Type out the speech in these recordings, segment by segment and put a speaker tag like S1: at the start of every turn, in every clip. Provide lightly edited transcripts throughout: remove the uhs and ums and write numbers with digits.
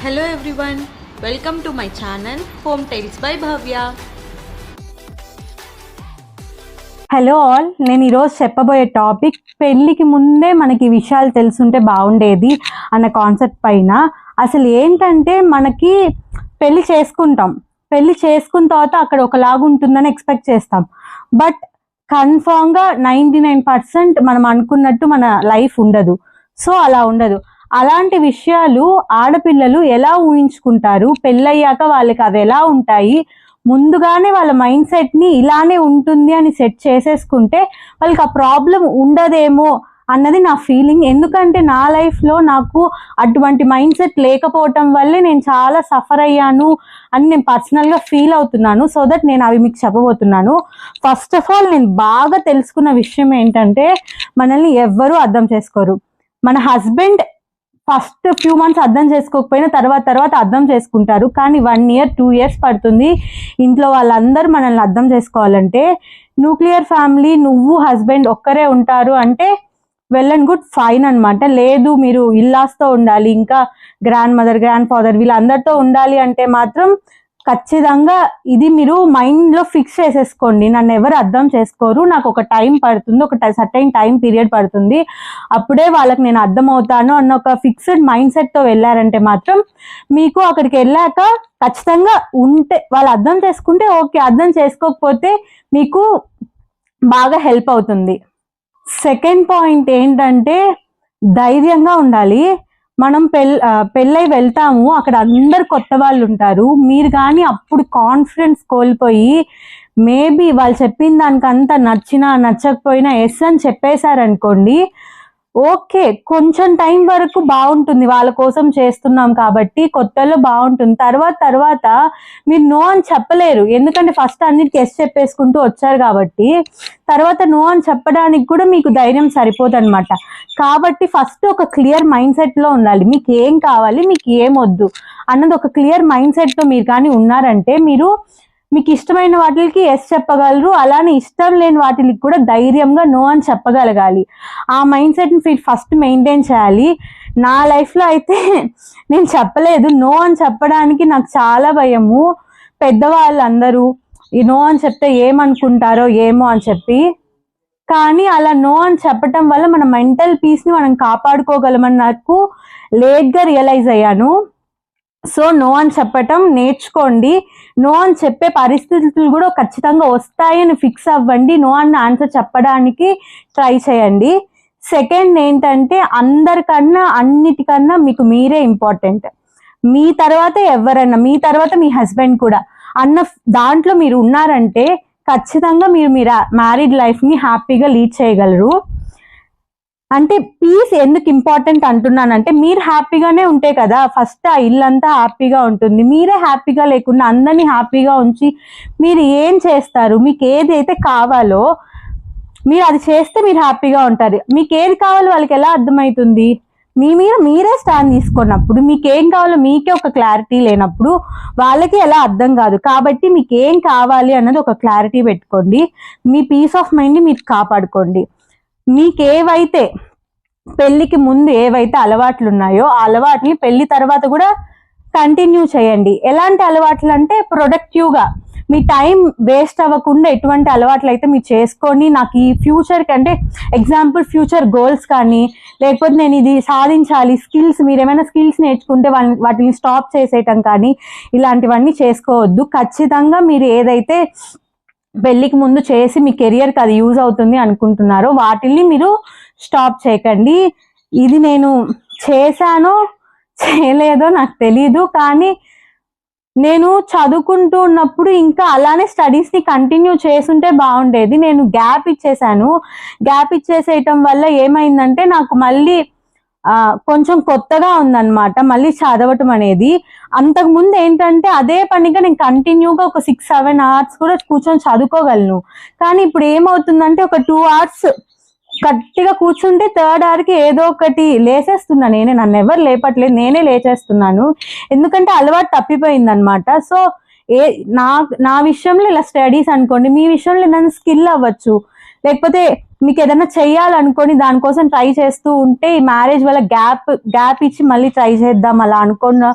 S1: Hello everyone, welcome to my channel Home Tales by Bhavya.
S2: Hello all, నేను ఈరోజు చెప్పబోయే topic పెళ్ళికి ముందే మనకి విషయాలు తెలుసుంటే బాగుండేది అన్న కాన్సెప్ట్ పైన. అసలు ఏంటంటే మనకి పెళ్ళి చేసుకున్న తర్వాత అక్కడ ఒకలాగా ఉంటుందని ఎక్స్పెక్ట్ చేస్తాం. బట్ కన్ఫామ్గా 99% మనం అనుకున్నట్టు మన లైఫ్ ఉండదు. సో అలా ఉండదు. అలాంటి విషయాలు ఆడపిల్లలు ఎలా ఊహించుకుంటారు, పెళ్ళయ్యాక వాళ్ళకి అవి ఎలా ఉంటాయి, ముందుగానే వాళ్ళ మైండ్ సెట్ని ఇలానే ఉంటుంది అని సెట్ చేసేసుకుంటే వాళ్ళకి ఆ ప్రాబ్లం ఉండదేమో అన్నది నా ఫీలింగ్. ఎందుకంటే నా లైఫ్లో నాకు అటువంటి మైండ్ సెట్ లేకపోవటం వల్లే నేను చాలా సఫర్ అయ్యాను అని నేను పర్సనల్గా ఫీల్ అవుతున్నాను. సో దట్ నేను అవి మీకు చెప్పబోతున్నాను. ఫస్ట్ ఆఫ్ ఆల్, నేను బాగా తెలుసుకున్న విషయం ఏంటంటే మనల్ని ఎవ్వరూ అర్థం చేసుకోరు. మన హస్బెండ్ ఫస్ట్ ఫ్యూ మంత్స్ అర్థం చేసుకోకపోయినా తర్వాత అర్థం చేసుకుంటారు. కానీ 1 year 2 years పడుతుంది ఇంట్లో వాళ్ళందరూ మనల్ని అర్థం చేసుకోవాలంటే. న్యూక్లియర్ ఫ్యామిలీ, నువ్వు హస్బెండ్ ఒక్కరే ఉంటారు అంటే వెల్ అండ్ గుడ్, ఫైన్ అనమాట. లేదు మీరు ఇల్లాస్తో ఉండాలి, ఇంకా గ్రాండ్ మదర్ గ్రాండ్ ఫాదర్ వీళ్ళందరితో ఉండాలి అంటే మాత్రం ఖచ్చితంగా ఇది మీరు మైండ్లో ఫిక్స్ చేసేసుకోండి. నన్ను ఎవరు అర్థం చేసుకోరు, నాకు ఒక టైం పడుతుంది, ఒక సర్టైన్ టైం పీరియడ్ పడుతుంది, అప్పుడే వాళ్ళకి నేను అర్థం అవుతాను అన్న ఒక ఫిక్స్డ్ మైండ్ సెట్తో వెళ్ళారంటే మాత్రం మీకు అక్కడికి వెళ్ళాక ఖచ్చితంగా ఉంటే వాళ్ళు అర్థం చేసుకుంటే ఓకే, అర్థం చేసుకోకపోతే మీకు బాగా హెల్ప్ అవుతుంది. సెకండ్ పాయింట్ ఏంటంటే ధైర్యంగా ఉండాలి. మనం పెళ్ళై వెళ్తాము, అక్కడ అందరు కొత్త వాళ్ళు ఉంటారు. మీరు కానీ అప్పుడు కాన్ఫిడెన్స్ కోల్పోయి మేబీ వాళ్ళు చెప్పిన దానికంతా నచ్చినా నచ్చకపోయినా ఎస్ అని చెప్పేశారనుకోండి, ఓకే కొంచెం టైం వరకు బాగుంటుంది, వాళ్ళ కోసం చేస్తున్నాం కాబట్టి కొత్తలో బాగుంటుంది. తర్వాత మీరు నో అని చెప్పలేరు, ఎందుకంటే ఫస్ట్ అన్నిటికీ ఎస్ చెప్పేసుకుంటూ వచ్చారు కాబట్టి తర్వాత నో అని చెప్పడానికి కూడా మీకు ధైర్యం సరిపోదు అనమాట. కాబట్టి ఫస్ట్ ఒక క్లియర్ మైండ్ సెట్లో ఉండాలి. మీకు ఏం కావాలి, మీకు ఏం వద్దు అన్నది ఒక క్లియర్ మైండ్ సెట్తో మీరు కానీ ఉన్నారంటే మీకు ఇష్టమైన వాటికి ఎస్ చెప్పగలరు. అలానే ఇష్టం లేని వాటికి కూడా ధైర్యంగా నో అని చెప్పగలగాలి. ఆ మైండ్ సెట్ని ఫస్ట్ మెయింటైన్ చేయాలి. నా లైఫ్లో అయితే నేను చెప్పలేదు, నో అని చెప్పడానికి నాకు చాలా భయము. పెద్దవాళ్ళు అందరూ ఈ నో అని చెప్తే ఏమనుకుంటారో ఏమో అని చెప్పి, కానీ అలా నో అని చెప్పటం వల్ల మన మెంటల్ పీస్ని మనం కాపాడుకోగలమని నాకు లేట్గా రియలైజ్ అయ్యాను. సో నో అని చెప్పటం నేర్చుకోండి. నో అని చెప్పే పరిస్థితులు కూడా ఖచ్చితంగా వస్తాయని ఫిక్స్ అవ్వండి. నో అన్న ఆన్సర్ చెప్పడానికి ట్రై చేయండి. సెకండ్ ఏంటంటే అందరికన్నా అన్నిటికన్నా మీకు మీరే ఇంపార్టెంట్. మీ తర్వాత ఎవరన్నా, మీ తర్వాత మీ హస్బెండ్ కూడా అన్న దాంట్లో మీరు ఉన్నారంటే ఖచ్చితంగా మీరు మ్యారీడ్ లైఫ్ని హ్యాపీగా లీడ్ చేయగలరు. అంటే పీస్ ఎందుకు ఇంపార్టెంట్ అంటున్నానంటే మీరు హ్యాపీగానే ఉంటే కదా ఫస్ట్ ఆ ఇల్లంతా హ్యాపీగా ఉంటుంది. మీరే హ్యాపీగా లేకుండా అందరినీ హ్యాపీగా ఉంచి మీరు ఏం చేస్తారు, మీకు ఏదైతే కావాలో మీరు అది చేస్తే మీరు హ్యాపీగా ఉంటారు. మీకు ఏది కావాలో వాళ్ళకి ఎలా అర్థమవుతుంది? మీరే స్టాండ్ తీసుకున్నప్పుడు మీకు ఏం కావాలో మీకే ఒక క్లారిటీ లేనప్పుడు వాళ్ళకి ఎలా అర్థం కాదు. కాబట్టి మీకు ఏం కావాలి అన్నది ఒక క్లారిటీ పెట్టుకోండి. మీ పీస్ ఆఫ్ మైండ్ని మీరు కాపాడుకోండి. మీకేవైతే పెళ్ళికి ముందు ఏవైతే అలవాట్లు ఉన్నాయో ఆ అలవాట్ని పెళ్లి తర్వాత కూడా కంటిన్యూ చేయండి. ఎలాంటి అలవాట్లు అంటే ప్రొడక్టివ్గా, మీ టైం వేస్ట్ అవ్వకుండా ఎటువంటి అలవాట్లు అయితే మీరు చేసుకొని నాకు ఈ ఫ్యూచర్ కంటే ఎగ్జాంపుల్ ఫ్యూచర్ గోల్స్ కానీ లేకపోతే నేను ఇది సాధించాలి స్కిల్స్, మీరు ఏమైనా స్కిల్స్ నేర్చుకుంటే వాటిని స్టాప్ చేసేయటం కానీ ఇలాంటివన్నీ చేసుకోవద్దు. ఖచ్చితంగా మీరు ఏదైతే పెళ్ళికి ముందు చేసి మీ కెరియర్కి అది యూజ్ అవుతుంది అనుకుంటున్నారో వాటిని మీరు స్టాప్ చేయకండి. ఇది నేను చేశానో చేయలేదో నాకు తెలీదు, కానీ నేను చదువుకుంటూ ఉన్నప్పుడు ఇంకా అలానే స్టడీస్ని కంటిన్యూ చేసుంటే బాగుండేది. నేను గ్యాప్ ఇచ్చేసాను. గ్యాప్ ఇచ్చేసేయటం వల్ల ఏమైందంటే నాకు మళ్ళీ కొంచెం కొత్తగా ఉందన్నమాట మళ్ళీ చదవటం అనేది. అంతకుముందు ఏంటంటే అదే పనిగా నేను కంటిన్యూగా ఒక 6-7 hours కూడా కూర్చొని చదువుకోగలను. కానీ ఇప్పుడు ఏమవుతుందంటే ఒక 2 hours గట్టిగా కూర్చుంటే 3rd hourకి ఏదో ఒకటి లేచేస్తున్నా. నన్ను ఎవరు లేపట్లేదు, నేనే లేచేస్తున్నాను. ఎందుకంటే అలవాటు తప్పిపోయిందనమాట. సో నా విషయంలో ఇలా స్టడీస్ అనుకోండి, మీ విషయంలో ఏదైనా స్కిల్ అవ్వచ్చు, లేకపోతే మీకు ఏదైనా చెయ్యాలనుకొని దానికోసం ట్రై చేస్తూ ఉంటే ఈ మ్యారేజ్ వల్ల గ్యాప్ ఇచ్చి మళ్ళీ ట్రై చేద్దాం అలా అనుకున్న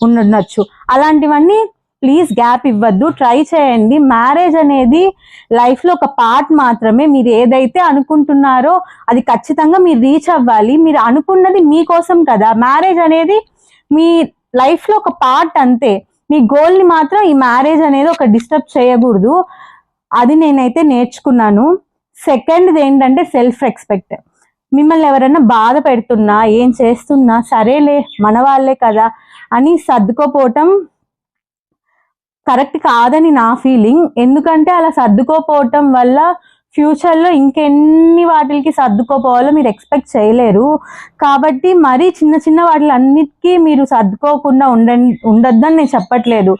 S2: ఉండొచ్చు. అలాంటివన్నీ ప్లీజ్ గ్యాప్ ఇవ్వద్దు, ట్రై చేయండి. మ్యారేజ్ అనేది లైఫ్ లో ఒక పార్ట్ మాత్రమే. మీరు ఏదైతే అనుకుంటున్నారో అది ఖచ్చితంగా మీరు రీచ్ అవ్వాలి. మీరు అనుకున్నది మీకోసం కదా. మ్యారేజ్ అనేది మీ లైఫ్ లో ఒక పార్ట్ అంతే. మీ గోల్ ని మాత్రం ఈ మ్యారేజ్ అనేది ఒక డిస్టర్బ్ చేయకూడదు. అది నేనైతే నేర్చుకున్నాను. సెకండ్ది ఏంటంటే సెల్ఫ్ రెస్పెక్ట్. మిమ్మల్ని ఎవరైనా బాధ పెడుతున్నా ఏం చేస్తున్నా సరేలే మన వాళ్ళే కదా అని సర్దుకోపోవటం కరెక్ట్ కాదని నా ఫీలింగ్. ఎందుకంటే అలా సర్దుకోపోవటం వల్ల ఫ్యూచర్లో ఇంకెన్ని వాటికి సర్దుకోపోవాలో మీరు ఎక్స్పెక్ట్ చేయలేరు. కాబట్టి మరీ చిన్న చిన్న వాటిలన్నిటికీ మీరు సర్దుకోకుండా ఉండొద్దని నేను చెప్పట్లేదు.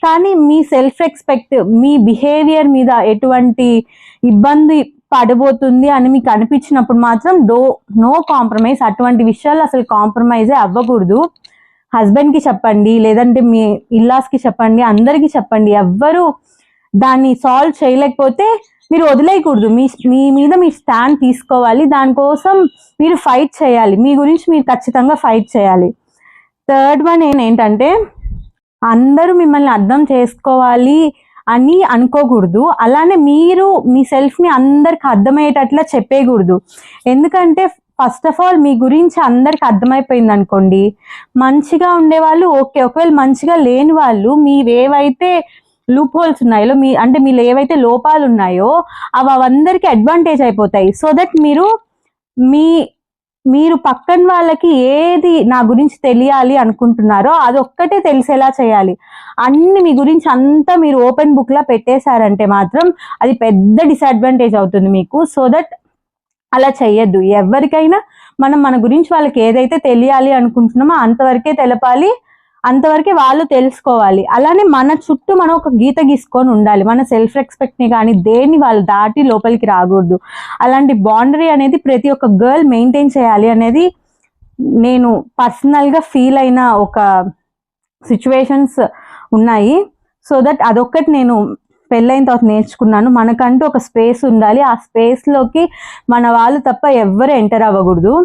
S2: కానీ మీ సెల్ఫ్ రెస్పెక్ట్, మీ బిహేవియర్ మీద ఎటువంటి ఇబ్బంది పడబోతుంది అని మీకు అనిపించినప్పుడు మాత్రం నో కాంప్రమైజ్. అటువంటి విషయాలు అసలు కాంప్రమైజే అవ్వకూడదు. హస్బెండ్కి చెప్పండి, లేదంటే మీ ఇల్లాస్కి చెప్పండి, అందరికీ చెప్పండి. ఎవ్వరు దాన్ని సాల్వ్ చేయలేకపోతే మీరు వదిలేయకూడదు. మీ మీద మీరు స్టాండ్ తీసుకోవాలి. దానికోసం మీరు ఫైట్ చేయాలి. మీ గురించి మీరు ఖచ్చితంగా ఫైట్ చేయాలి. థర్డ్ వన్ ఏంటంటే అందరూ మిమ్మల్ని అర్థం చేసుకోవాలి అని అనుకోకూడదు. అలానే మీరు మీ సెల్ఫ్ని అందరికి అర్థమయ్యేటట్లా చెప్పేయకూడదు. ఎందుకంటే ఫస్ట్ ఆఫ్ ఆల్ మీ గురించి అందరికి అర్థమైపోయింది అనుకోండి, మంచిగా ఉండేవాళ్ళు ఓకే. ఒకవేళ మంచిగా లేని వాళ్ళు మీవేవైతే లూప్ హోల్స్ ఉన్నాయో మీలో ఏవైతే లోపాలు ఉన్నాయో అందరికి అడ్వాంటేజ్ అయిపోతాయి. సో దట్ మీరు పక్కన వాళ్ళకి ఏది నా గురించి తెలియాలి అనుకుంటున్నారో అదొక్కటే తెలిసేలా చేయాలి. అన్ని మీ గురించి అంతా మీరు ఓపెన్ బుక్ లా పెట్టేశారంటే మాత్రం అది పెద్ద డిసడ్వాంటేజ్ అవుతుంది మీకు. సో దట్ అలా చెయ్యొద్దు. ఎవరికైనా మన గురించి వాళ్ళకి ఏదైతే తెలియాలి అనుకుంటున్నామో అంతవరకే తెలపాలి, అంతవరకే వాళ్ళు తెలుసుకోవాలి. అలానే మన చుట్టూ మనం ఒక గీత గీసుకొని ఉండాలి. మన సెల్ఫ్ రెస్పెక్ట్ని కానీ దేన్ని వాళ్ళు దాటి లోపలికి రాకూడదు. అలాంటి బౌండరీ అనేది ప్రతి ఒక్క గర్ల్ మెయింటైన్ చేయాలి అనేది నేను పర్సనల్గా ఫీల్ అయిన ఒక సిచ్యువేషన్స్ ఉన్నాయి. సో దట్ అదొక్కటి నేను పెళ్ళైన తర్వాత నేర్చుకున్నాను. మనకంటూ ఒక స్పేస్ ఉండాలి. ఆ స్పేస్లోకి మన వాళ్ళు తప్ప ఎవ్వరు ఎంటర్ అవ్వకూడదు.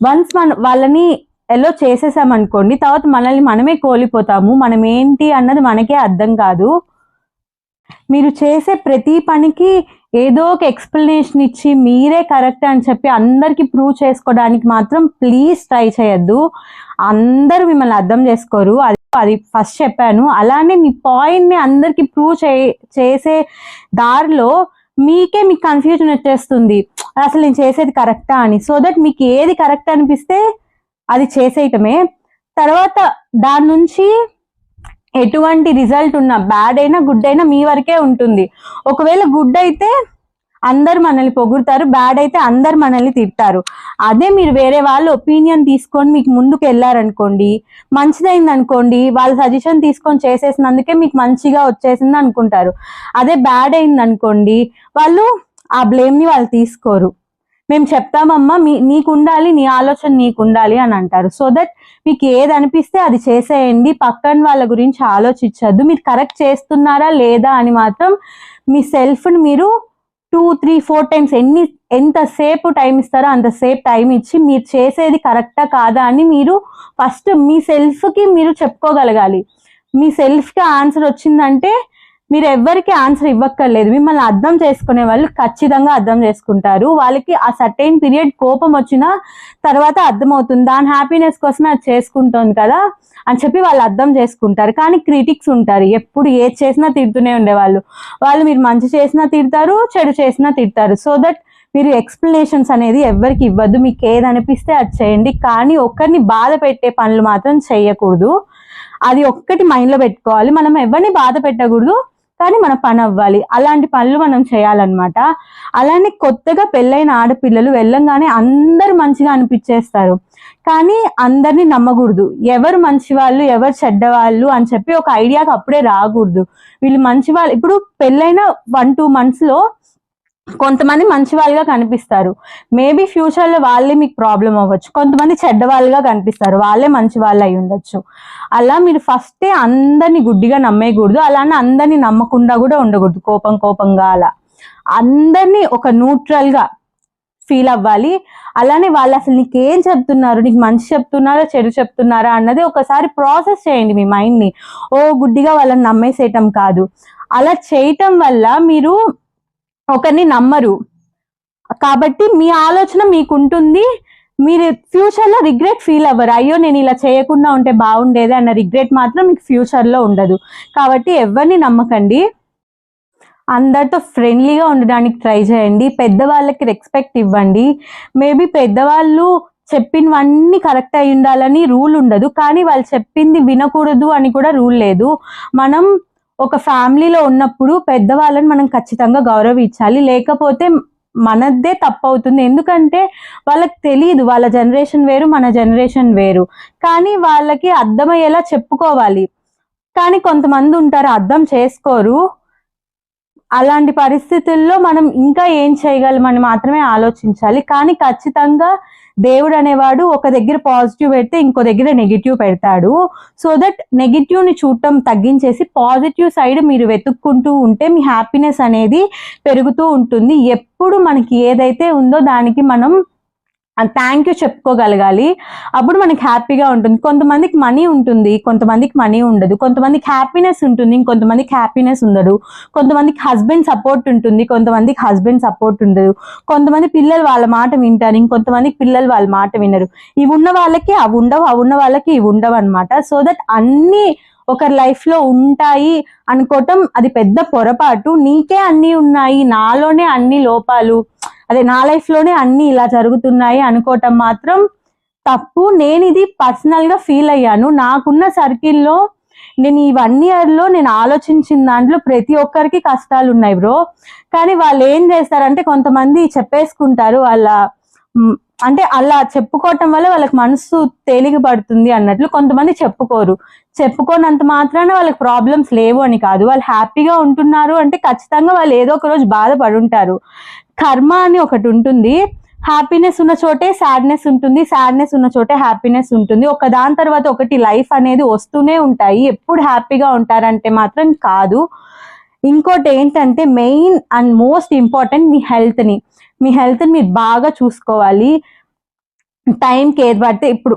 S2: వన్స్ వాళ్ళని ఎల్లో చేసేసామనుకోండి, తర్వాత మనల్ని మనమే కోల్పోతాము. మనం ఏంటి అన్నది మనకే అర్థం కాదు. మీరు చేసే ప్రతి పనికి ఏదో ఒక ఎక్స్ప్లెనేషన్ ఇచ్చి మీరే కరెక్ట్ అని చెప్పి అందరికీ ప్రూవ్ చేసుకోవడానికి మాత్రం ప్లీజ్ ట్రై చేయొద్దు. అందరూ మిమ్మల్ని అర్థం చేసుకోరు. అది ఫస్ట్ చెప్పాను. అలానే మీ పాయింట్ని అందరికి ప్రూవ్ చేసే దారిలో మీకు కన్ఫ్యూజన్ వచ్చేస్తుంది, అసలు నేను చేసేది కరెక్టా అని. సో దట్ మీకు ఏది కరెక్ట్ అనిపిస్తే అది చేసేయటమే. తర్వాత దాని నుంచి ఎటువంటి రిజల్ట్ ఉన్నా బ్యాడ్ అయినా గుడ్ అయినా మీ వరకే ఉంటుంది. ఒకవేళ గుడ్ అయితే అందరు మనల్ని పొగుడతారు, బ్యాడ్ అయితే అందరు మనల్ని తిడతారు. అదే మీరు వేరే వాళ్ళ ఒపీనియన్ తీసుకొని మీకు ముందుకు వెళ్ళారనుకోండి, మంచిదైంది అనుకోండి, వాళ్ళ సజెషన్ తీసుకొని చేసేసినందుకే మీకు మంచిగా వచ్చేసింది అనుకుంటారు. అదే బ్యాడ్ అయింది అనుకోండి, వాళ్ళు ఆ బ్లేమ్ని వాళ్ళు తీసుకోరు. మేము చెప్తామమ్మా, నీకు ఉండాలి, నీ ఆలోచన నీకు ఉండాలి అని అంటారు. సో దట్ మీకు ఏది అనిపిస్తే అది చేసేయండి. పక్కన వాళ్ళ గురించి ఆలోచించద్దు. మీరు కరెక్ట్ చేస్తున్నారా లేదా అని మాత్రం మీ సెల్ఫ్ని మీరు 2, 3, 4 టైమ్స్ ఎంతసేపు టైం ఇస్తారో అంతసేపు టైం ఇచ్చి మీరు చేసేది కరెక్టా కాదా అని మీరు ఫస్ట్ మీ సెల్ఫ్కి మీరు చెప్పుకోగలగాలి. మీ సెల్ఫ్కి ఆన్సర్ వచ్చిందంటే మీరు ఎవ్వరికి ఆన్సర్ ఇవ్వక్కర్లేదు. మిమ్మల్ని అర్థం చేసుకునే వాళ్ళు ఖచ్చితంగా అర్థం చేసుకుంటారు. వాళ్ళకి ఆ సర్టెన్ పీరియడ్ కోపం వచ్చిన తర్వాత అర్థమవుతుంది, దాని హ్యాపీనెస్ కోసమే అది చేసుకుంటుంది కదా అని చెప్పి వాళ్ళు అర్థం చేసుకుంటారు. కానీ క్రిటిక్స్ ఉంటారు, ఎప్పుడు ఏది చేసినా తిడుతూనే ఉండేవాళ్ళు. వాళ్ళు మీరు మంచి చేసినా తిడతారు, చెడు చేసినా తిడతారు. సో దట్ మీరు ఎక్స్ప్లెనేషన్స్ అనేది ఎవరికి ఇవ్వద్దు. మీకు ఏది అనిపిస్తే అది చేయండి. కానీ ఒక్కరిని బాధ పెట్టే పనులు మాత్రం చేయకూడదు. అది ఒక్కటి మైండ్లో పెట్టుకోవాలి. మనం ఎవరిని బాధ పెట్టకూడదు, కానీ మన పని అవ్వాలి. అలాంటి పనులు మనం చేయాలన్నమాట. అలానే కొత్తగా పెళ్ళైన ఆడపిల్లలు వెళ్ళంగానే అందరు మంచిగా అనిపించేస్తారు, కానీ అందరినీ నమ్మకూడదు. ఎవరు మంచి వాళ్ళు ఎవరు చెడ్డవాళ్ళు అని చెప్పి ఒక ఐడియాకి అప్పుడే రాకూడదు. వీళ్ళు మంచి వాళ్ళు, ఇప్పుడు పెళ్ళైన 1-2 monthsలో కొంతమంది మంచి వాళ్ళుగా కనిపిస్తారు, మేబీ ఫ్యూచర్లో వాళ్ళే మీకు ప్రాబ్లం అవ్వచ్చు. కొంతమంది చెడ్డ వాళ్ళుగా కనిపిస్తారు, వాళ్ళే మంచి వాళ్ళు అయి ఉండొచ్చు. అలా మీరు ఫస్టే అందరినీ గుడ్డిగా నమ్మేయకూడదు. అలానే అందరినీ నమ్మకుండా కూడా ఉండకూడదు కోపంగా. అందరినీ ఒక న్యూట్రల్గా ఫీల్ అవ్వాలి. అలానే వాళ్ళు అసలు నీకేం చెప్తున్నారు, నీకు మంచి చెప్తున్నారా చెడు చెప్తున్నారా అన్నది ఒకసారి ప్రాసెస్ చేయండి మీ మైండ్ని. ఓ గుడ్డిగా వాళ్ళని నమ్మేసేయటం కాదు. అలా చేయటం వల్ల మీరు ఒకరిని నమ్మరు కాబట్టి మీ ఆలోచన మీకు ఉంటుంది. మీరు ఫ్యూచర్లో రిగ్రెట్ ఫీల్ అవ్వరు, అయ్యో నేను ఇలా చేయకుండా ఉంటే బాగుండేది అన్న రిగ్రెట్ మాత్రం మీకు ఫ్యూచర్లో ఉండదు. కాబట్టి ఎవరిని నమ్మకండి, అందరితో ఫ్రెండ్లీగా ఉండడానికి ట్రై చేయండి. పెద్దవాళ్ళకి రెస్పెక్ట్ ఇవ్వండి. మేబీ పెద్దవాళ్ళు చెప్పినవన్నీ కరెక్ట్ అయి ఉండాలని రూల్ ఉండదు, కానీ వాళ్ళు చెప్పింది వినకూడదు అని కూడా రూల్ లేదు. మనం ఒక ఫ్యామిలీలో ఉన్నప్పుడు పెద్దవాళ్ళని మనం ఖచ్చితంగా గౌరవించాలి, లేకపోతే మనదే తప్పు అవుతుంది. ఎందుకంటే వాళ్ళకి తెలియదు, వాళ్ళ జనరేషన్ వేరు మన జనరేషన్ వేరు, కానీ వాళ్ళకి అర్థమయ్యేలా చెప్పుకోవాలి. కానీ కొంతమంది ఉంటారు అర్థం చేసుకోరు. అలాంటి పరిస్థితుల్లో మనం ఇంకా ఏం చేయగలమని మాత్రమే ఆలోచించాలి. కానీ ఖచ్చితంగా దేవుడు అనేవాడు ఒక దగ్గర పాజిటివ్ పెడితే ఇంకో దగ్గర నెగిటివ్ పెడతాడు. సో దట్ నెగిటివ్ని చూడటం తగ్గించేసి పాజిటివ్ సైడ్ మీరు వెతుక్కుంటూ ఉంటే మీ హ్యాపీనెస్ అనేది పెరుగుతూ ఉంటుంది. ఎప్పుడు మనకి ఏదైతే ఉందో దానికి మనం థ్యాంక్ యూ చెప్పుకోగలగాలి, అప్పుడు మనకి హ్యాపీగా ఉంటుంది. కొంతమందికి మనీ ఉంటుంది, కొంతమందికి మనీ ఉండదు. కొంతమందికి హ్యాపీనెస్ ఉంటుంది, ఇంకొంతమందికి హ్యాపీనెస్ ఉండదు. కొంతమందికి హస్బెండ్ సపోర్ట్ ఉంటుంది, కొంతమందికి హస్బెండ్ సపోర్ట్ ఉండదు. కొంతమంది పిల్లలు వాళ్ళ మాట వింటారు, ఇంకొంతమందికి పిల్లలు వాళ్ళ మాట వినరు. ఇవి ఉన్న వాళ్ళకి అవి ఉండవు, అవి ఉన్న వాళ్ళకి ఇవి ఉండవు అనమాట. సో దట్ అన్ని ఒకరి లైఫ్ లో ఉంటాయి అనుకోవటం అది పెద్ద పొరపాటు. నీకే అన్ని ఉన్నాయి, నాలోనే అన్ని లోపాలు, అదే నా లైఫ్ లోనే అన్ని ఇలా జరుగుతున్నాయి అనుకోవటం మాత్రం తప్పు. నేను ఇది పర్సనల్ గా ఫీల్ అయ్యాను. నాకున్న సర్కిల్లో నేను ఈ 1 yearలో నేను ఆలోచించిన దాంట్లో ప్రతి ఒక్కరికి కష్టాలు ఉన్నాయి బ్రో. కానీ వాళ్ళు ఏం చేస్తారంటే కొంతమంది చెప్పేసుకుంటారు, వాళ్ళ అంటే అలా చెప్పుకోవటం వల్ల వాళ్ళకి మనసు తేలిక పడుతుంది అన్నట్లు. కొంతమంది చెప్పుకోనంత మాత్రాన వాళ్ళకి ప్రాబ్లమ్స్ లేవు అని కాదు. వాళ్ళు హ్యాపీగా ఉంటున్నారు అంటే ఖచ్చితంగా వాళ్ళు ఏదో ఒక రోజు బాధపడి ఉంటారు. కర్మ అని ఒకటి ఉంటుంది, హ్యాపీనెస్ ఉన్న చోటే సాడ్నెస్ ఉంటుంది, సాడ్నెస్ ఉన్న చోటే హ్యాపీనెస్ ఉంటుంది. ఒక దాని తర్వాత ఒకటి లైఫ్ అనేది వస్తూనే ఉంటాయి. ఎప్పుడు హ్యాపీగా ఉంటారంటే మాత్రం కాదు. ఇంకోటి ఏంటంటే మెయిన్ అండ్ మోస్ట్ ఇంపార్టెంట్ మీ హెల్త్ని మీరు బాగా చూసుకోవాలి. టైంకి ఏది పడితే, ఇప్పుడు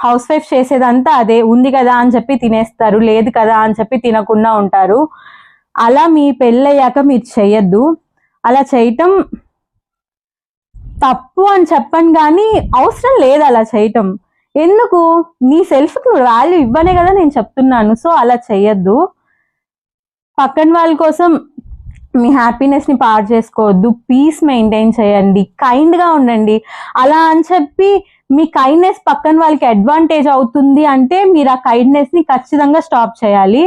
S2: హౌస్ వైఫ్ చేసేదంతా అదే, ఉంది కదా అని చెప్పి తినేస్తారు, లేదు కదా అని చెప్పి తినకుండా ఉంటారు. అలా మీ పెళ్ళయ్యాక మీరు చెయ్యొద్దు. అలా చేయటం తప్పు అని చెప్పను, కానీ అవసరం లేదు అలా చేయటం. ఎందుకు? నీ సెల్ఫ్కి నువ్వు వాల్యూ ఇవ్వనే కదా నేను చెప్తున్నాను. సో అలా చెయ్యొద్దు. పక్కన వాళ్ళ కోసం మీ హ్యాపీనెస్ని పాడు చేసుకోవద్దు. పీస్ మెయింటైన్ చేయండి, కైండ్గా ఉండండి. అలా అని చెప్పి మీ కైండ్నెస్ పక్కన వాళ్ళకి అడ్వాంటేజ్ అవుతుంది అంటే మీరు ఆ కైండ్నెస్ని ఖచ్చితంగా స్టాప్ చేయాలి.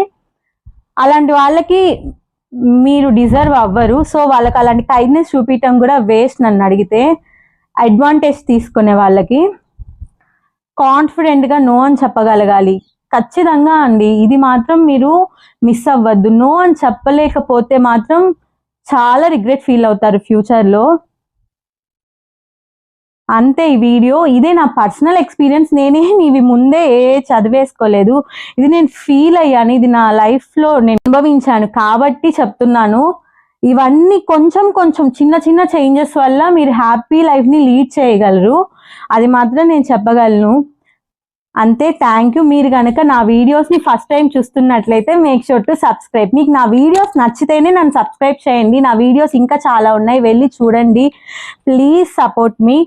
S2: అలాంటి వాళ్ళకి మీరు డిజర్వ్ అవ్వరు. సో వాళ్ళకి అలాంటి కైండ్నెస్ చూపించడం కూడా వేస్ట్ నన్ను అడిగితే. అడ్వాంటేజ్ తీసుకునే వాళ్ళకి కాన్ఫిడెంట్గా నో అని చెప్పగలగాలి. ఖచ్చితంగా అండి, ఇది మాత్రం మీరు మిస్ అవ్వద్దు. నో అని చెప్పలేకపోతే మాత్రం చాలా రిగ్రెట్ ఫీల్ అవుతారు ఫ్యూచర్లో. అంతే ఈ వీడియో. ఇదే నా పర్సనల్ ఎక్స్పీరియన్స్. ఇవి ముందే చదివేసుకోలేదు, ఇది నేను ఫీల్ అయ్యాను, ఇది నా లైఫ్లో నేను అనుభవించాను కాబట్టి చెప్తున్నాను. ఇవన్నీ కొంచెం చిన్న చిన్న చేంజెస్ వల్ల మీరు హ్యాపీ లైఫ్ని లీడ్ చేయగలరు, అది మాత్రం నేను చెప్పగలను. అంతే. Thank you. మీరు కనుక నా వీడియోస్ని ఫస్ట్ టైం చూస్తున్నట్లయితే మేక్ షూర్ టు సబ్స్క్రైబ్. మీకు నా వీడియోస్ నచ్చితేనే నన్ను సబ్స్క్రైబ్ చేయండి. నా వీడియోస్ ఇంకా చాలా ఉన్నాయి, వెళ్ళి చూడండి. Please support me.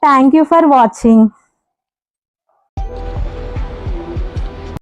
S2: Thank you for watching.